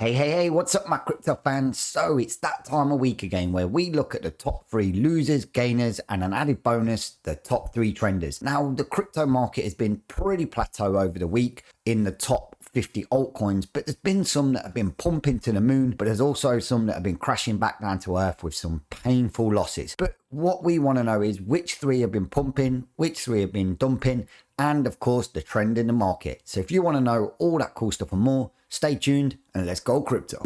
Hey, what's up, my crypto fans? So it's that time of week again where we look at the top 3 losers, gainers, and an added bonus, the top 3 trenders. Now, the crypto market has been pretty plateau over the week in the top 50 altcoins, but there's been some that have been pumping to the moon, but there's also some that have been crashing back down to earth with some painful losses. But what we want to know is which 3 have been pumping, which 3 have been dumping, and of course the trend in the market. So if you want to know all that cool stuff and more, stay tuned and let's go crypto.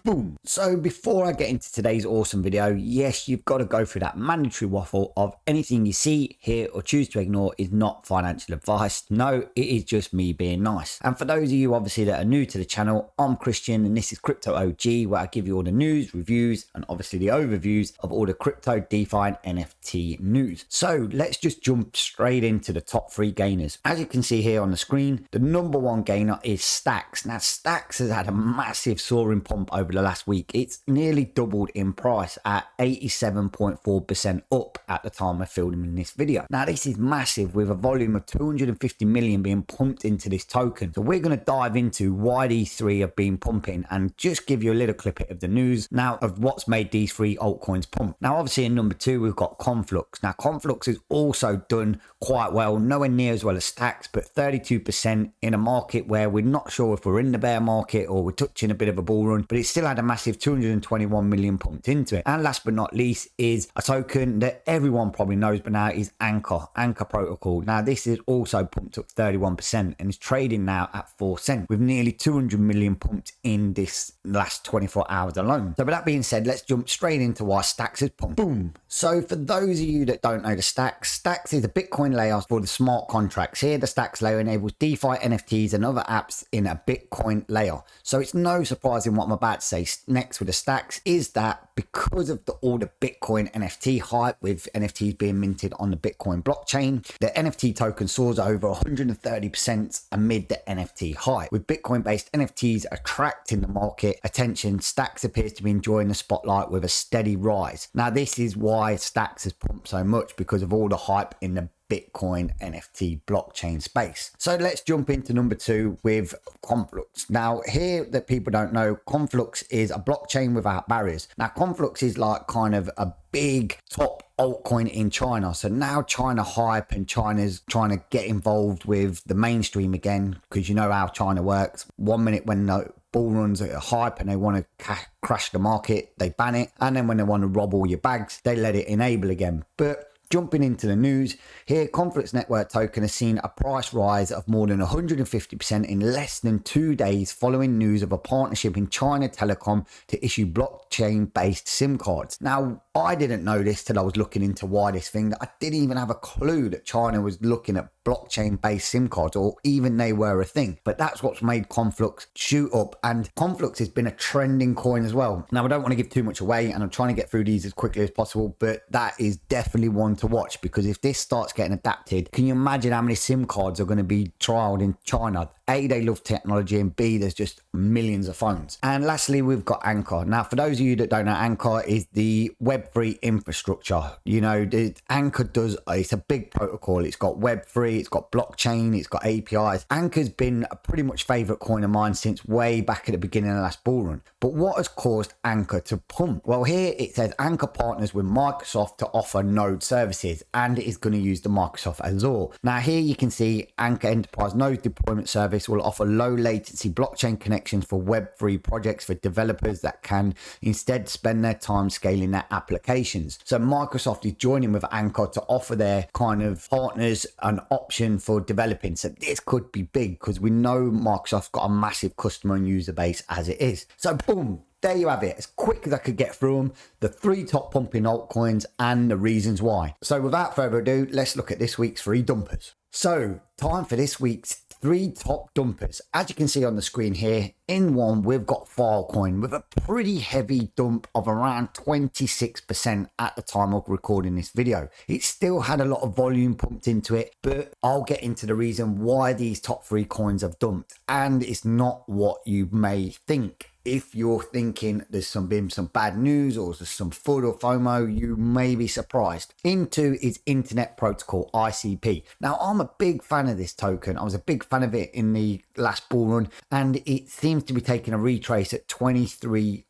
Boom. So before I get into today's awesome video, yes, you've got to go through that mandatory waffle of anything you see, hear, or choose to ignore is not financial advice. No, it is just me being nice. And for those of you obviously that are new to the channel, I'm Christian and this is Crypto OG, where I give you all the news, reviews, and obviously the overviews of all the crypto, DeFi, and NFT news. So let's just jump straight into the top 3 gainers. As you can see here on the screen, the number 1 gainer is Stacks. Now, Stacks has had a massive soaring pump over the last week. It's nearly doubled in price at 87.4% up at the time of filming this video. Now, this is massive with a volume of 250 million being pumped into this token. So we're going to dive into why these 3 have been pumping and just give you a little clip of the news now of what's made these 3 altcoins pump. Now, obviously in number 2, we've got Conflux. Now, Conflux has also done quite well, nowhere near as well as Stacks, but 32% in a market where we're not sure if we're in the bear market or we're touching a bit of a bull run, but it still had a massive 221 million pumped into it. And last but not least is a token that everyone probably knows by now is Anchor Protocol. Now, this is also pumped up 31% and is trading now at 4 cents with nearly 200 million pumped in this last 24 hours alone. So with that being said, let's jump straight into why Stacks has pumped. Boom. So for those of you that don't know the Stacks is a Bitcoin layer for the smart contracts. Here, the Stacks layer enables DeFi, NFTs, and other apps in a Bitcoin layer. So it's no surprise in what I'm about to say next with the Stacks is that because of all the Bitcoin NFT hype with NFTs being minted on the Bitcoin blockchain, the NFT token soars over 130% amid the NFT hype. With Bitcoin-based NFTs attracting the market attention, Stacks appears to be enjoying the spotlight with a steady rise. Now, this is why Stacks has pumped so much, because of all the hype in the Bitcoin NFT blockchain space. So let's jump into number 2 with Conflux. Now, here that people don't know, Conflux is a blockchain without barriers. Now, Conflux is like kind of a big top altcoin in China. So now China hype and China's trying to get involved with the mainstream again, because you know how China works. 1 minute when the bull runs at a hype and they want to crash the market, they ban it. And then when they want to rob all your bags, they let it enable again. But jumping into the news, here Conflux Network token has seen a price rise of more than 150% in less than 2 days following news of a partnership in China Telecom to issue blockchain-based SIM cards. Now, I didn't know this till I was looking into why this thing. I didn't even have a clue that China was looking at blockchain-based SIM cards, or even they were a thing. But that's what's made Conflux shoot up, and Conflux has been a trending coin as well. Now, I don't want to give too much away, and I'm trying to get through these as quickly as possible, but that is definitely one to watch, because if this starts getting adapted, can you imagine how many SIM cards are going to be trialed in China? A, they love technology, and B, there's just millions of phones. And lastly, we've got Anchor. Now, for those of you that don't know, Anchor is the Web3 infrastructure. You know, Anchor does, it's a big protocol. It's got Web3, it's got blockchain, it's got APIs. Anchor's been a pretty much favorite coin of mine since way back at the beginning of the last bull run. But what has caused Anchor to pump? Well, here it says Anchor partners with Microsoft to offer node services, and it is going to use the Microsoft Azure. Now, here you can see Anchor Enterprise Node Deployment Service will offer low latency blockchain connections for Web3 projects for developers that can instead spend their time scaling their applications. So Microsoft is joining with Anchor to offer their kind of partners an option for developing. So this could be big, because we know Microsoft's got a massive customer and user base as it is. So boom, there you have it. As quick as I could get through them, the 3 top pumping altcoins and the reasons why. So without further ado, let's look at this week's 3 dumpers. So time for this week's 3 top dumpers. As you can see on the screen here, in one we've got Filecoin with a pretty heavy dump of around 26% at the time of recording this video. It still had a lot of volume pumped into it, but I'll get into the reason why these top 3 coins have dumped, and it's not what you may think. if you're thinking there's been some bad news or there's some FUD or FOMO, you may be surprised. Into is Internet Protocol, ICP. Now, I'm a big fan of this token. I was a big fan of it in the last bull run, and it seems to be taking a retrace at 23%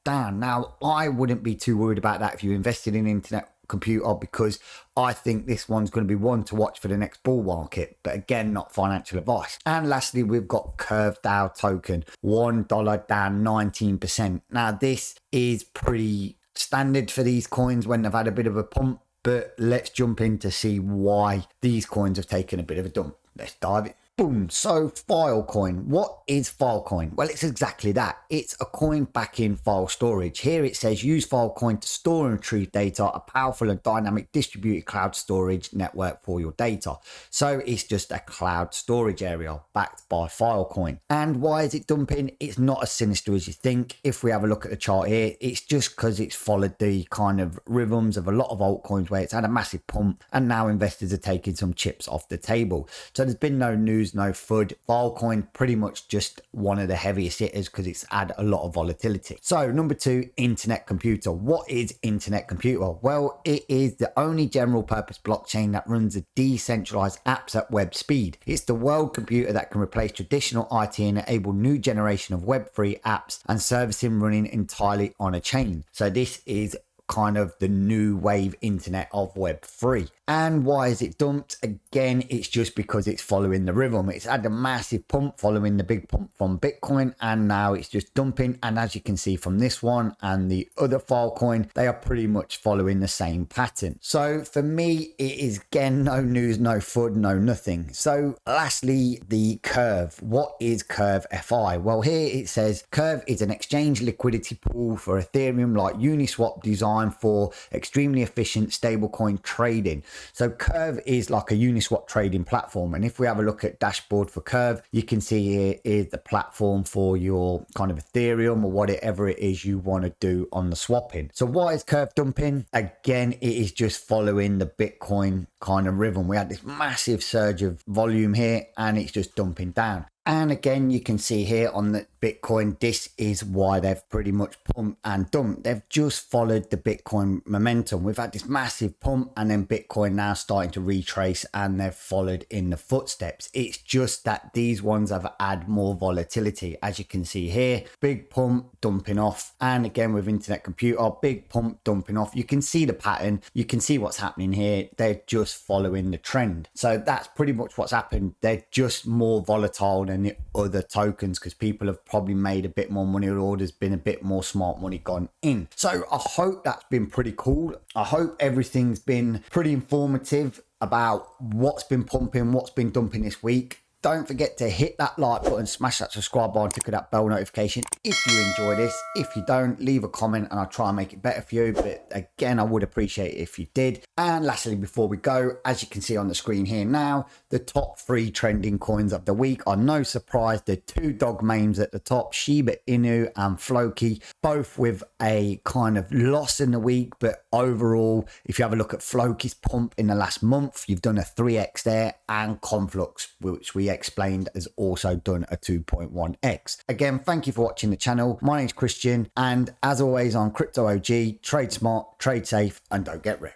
down. Now, I wouldn't be too worried about that if you invested in Internet Computer, because I think this one's going to be one to watch for the next bull market, but again, not financial advice. And lastly, we've got Curve DAO token, $1 down 19%. Now, this is pretty standard for these coins when they've had a bit of a pump, but let's jump in to see why these coins have taken a bit of a dump. Let's dive in. Boom. So Filecoin. What is Filecoin? Well, it's exactly that. It's a coin backing file storage. Here it says use Filecoin to store and retrieve data, a powerful and dynamic distributed cloud storage network for your data. So it's just a cloud storage area backed by Filecoin. And why is it dumping? It's not as sinister as you think. If we have a look at the chart here, it's just because it's followed the kind of rhythms of a lot of altcoins where it's had a massive pump and now investors are taking some chips off the table. So there's been no news, no FUD. Filecoin pretty much just one of the heaviest hitters because it's had a lot of volatility. So number 2, Internet Computer. What is Internet Computer? Well, it is the only general purpose blockchain that runs a decentralized apps at web speed. It's the world computer that can replace traditional IT and enable new generation of web-free apps and servicing running entirely on a chain. So this is kind of the new wave internet of web3. And why is it dumped? Again, it's just because it's following the rhythm. It's had a massive pump following the big pump from Bitcoin, and now it's just dumping. And as you can see from this one and the other Filecoin, they are pretty much following the same pattern. So for me, it is again no news, no FUD, no nothing. So lastly, the Curve. What is Curve FI? Well, here it says Curve is an exchange liquidity pool for Ethereum like Uniswap designed for extremely efficient stablecoin trading. So Curve is like a Uniswap trading platform. And if we have a look at dashboard for Curve, you can see here is the platform for your kind of Ethereum or whatever it is you want to do on the swapping. So why is Curve dumping? Again, it is just following the Bitcoin kind of rhythm. We had this massive surge of volume here and it's just dumping down. And again, you can see here on the Bitcoin, this is why they've pretty much pumped and dumped. They've just followed the Bitcoin momentum. We've had this massive pump and then Bitcoin now starting to retrace and they've followed in the footsteps. It's just that these ones have had more volatility. As you can see here, big pump, dumping off. And again, with Internet Computer, big pump, dumping off. You can see the pattern. You can see what's happening here. They're just following the trend. So that's pretty much what's happened. They're just more volatile than the other tokens because people have probably made a bit more money or there's been a bit more smart money gone in. So I hope that's been pretty cool. I hope everything's been pretty informative about what's been pumping, what's been dumping this week. Don't forget to hit that like button, smash that subscribe button, click that bell notification if you enjoy this. If you don't, leave a comment and I'll try and make it better for you. But again, I would appreciate it if you did. And lastly, before we go, as you can see on the screen here now, the top 3 trending coins of the week are no surprise. The 2 dog names at the top, Shiba Inu and Floki, both with a kind of loss in the week. But overall, if you have a look at Floki's pump in the last month, you've done a 3x there, and Conflux, which we explained, has also done a 2.1x. Again, thank you for watching the channel. My name's Christian, and as always, I'm Crypto OG. Trade smart, trade safe, and don't get rich.